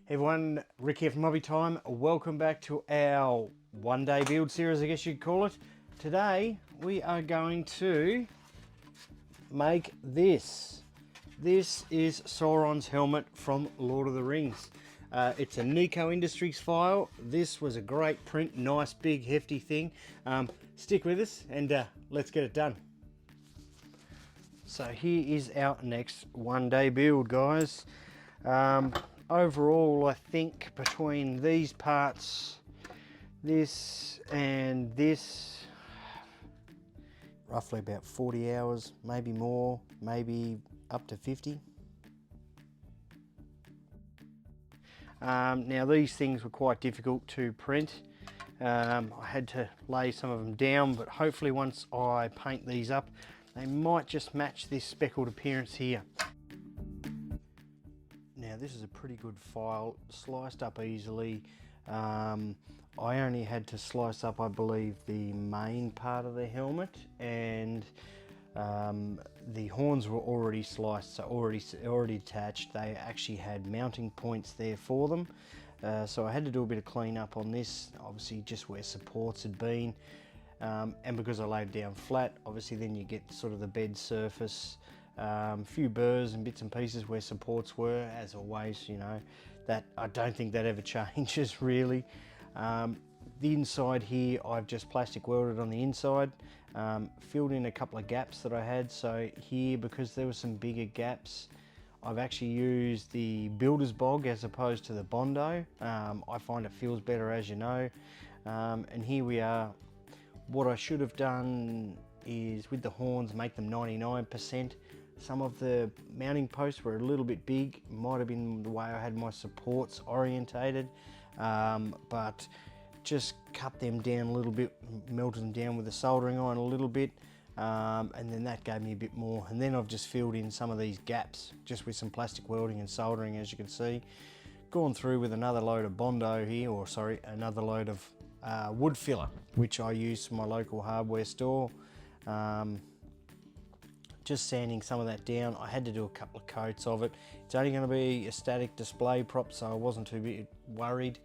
Everyone, Rick here from Hobby Time. Welcome back to our one-day build series, I guess you'd call it. Today we are going to make this. This is Sauron's helmet from Lord of the Rings. It's a Nico Industries file. This was a great print, nice big hefty thing. Stick with us and let's get it done. So here is our next one-day build, guys. Overall, I think between these parts, this and this, roughly about 40 hours, maybe more, maybe up to 50. Now these things were quite difficult to print. I had to lay some of them down, but hopefully once I paint these up, they might just match this speckled appearance here. Now this is a pretty good file, sliced up easily. I only had to slice up, I believe, the main part of the helmet, and the horns were already sliced, so already attached. They actually had mounting points there for them. So I had to do a bit of clean up on this, obviously just where supports had been. And because I laid it down flat, obviously then you get sort of the bed surface, a few burrs and bits and pieces where supports were, as always, you know, that I don't think that ever changes really. The inside here, I've just plastic welded on the inside, filled in a couple of gaps that I had. So here, because there were some bigger gaps, I've actually used the builder's bog as opposed to the Bondo. I find it feels better, as you know. And here we are. What I should have done is with the horns make them 99%. Some of the mounting posts were a little bit big, might have been the way I had my supports orientated, but just cut them down a little bit, melted them down with a soldering iron a little bit, and then that gave me a bit more. And then I've just filled in some of these gaps just with some plastic welding and soldering, as you can see. Gone through with another load of Bondo here, or sorry, another load of wood filler, which I use from my local hardware store. Just sanding some of that down. I had to do a couple of coats of it. It's only going to be a static display prop, so I wasn't too worried.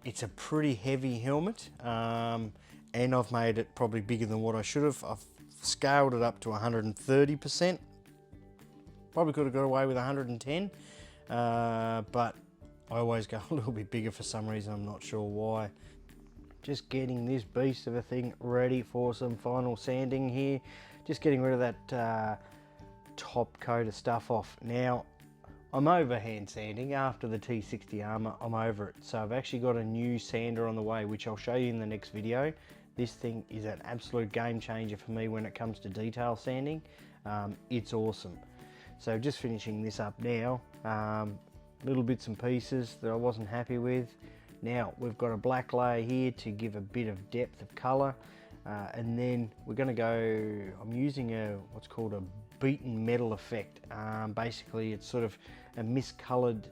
It's a pretty heavy helmet, and I've made it probably bigger than what I should have. I've scaled it up to 130%. Probably could have got away with 110, but I always go a little bit bigger for some reason, I'm not sure why. Just getting this beast of a thing ready for some final sanding here. Just getting rid of that top coat of stuff off. Now, I'm over hand sanding after the T60 armor. I'm over it. So I've actually got a new sander on the way, which I'll show you in the next video. This thing is an absolute game changer for me when it comes to detail sanding. It's awesome. So just finishing this up now. Little bits and pieces that I wasn't happy with. Now we've got a black layer here to give a bit of depth of colour, and then we're going to go, I'm using what's called a beaten metal effect. Basically it's sort of a miscoloured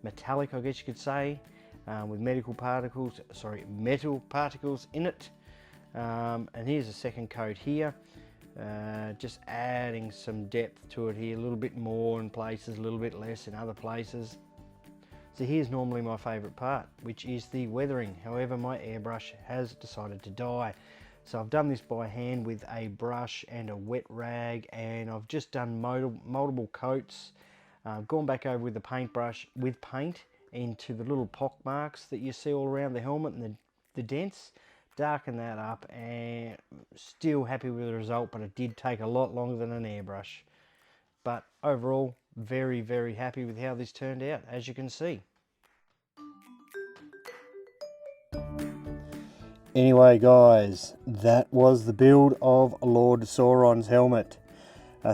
metallic, I guess you could say, with metal particles in it. And here's a second coat here, just adding some depth to it here, a little bit more in places, a little bit less in other places. So here's normally my favourite part, which is the weathering. However, my airbrush has decided to die. So I've done this by hand with a brush and a wet rag, and I've just done multiple coats. Gone back over with the paintbrush with paint into the little pock marks that you see all around the helmet and the dents. Darken that up, and still happy with the result, but it did take a lot longer than an airbrush. But overall, very, very happy with how this turned out, as you can see. Anyway guys, that was the build of Lord Sauron's helmet.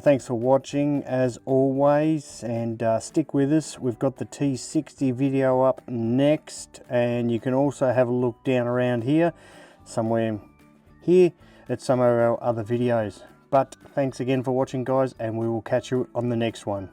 Thanks for watching as always, and stick with us. We've got the T60 video up next, and you can also have a look down around here, somewhere here, at some of our other videos. But thanks again for watching guys, and we will catch you on the next one.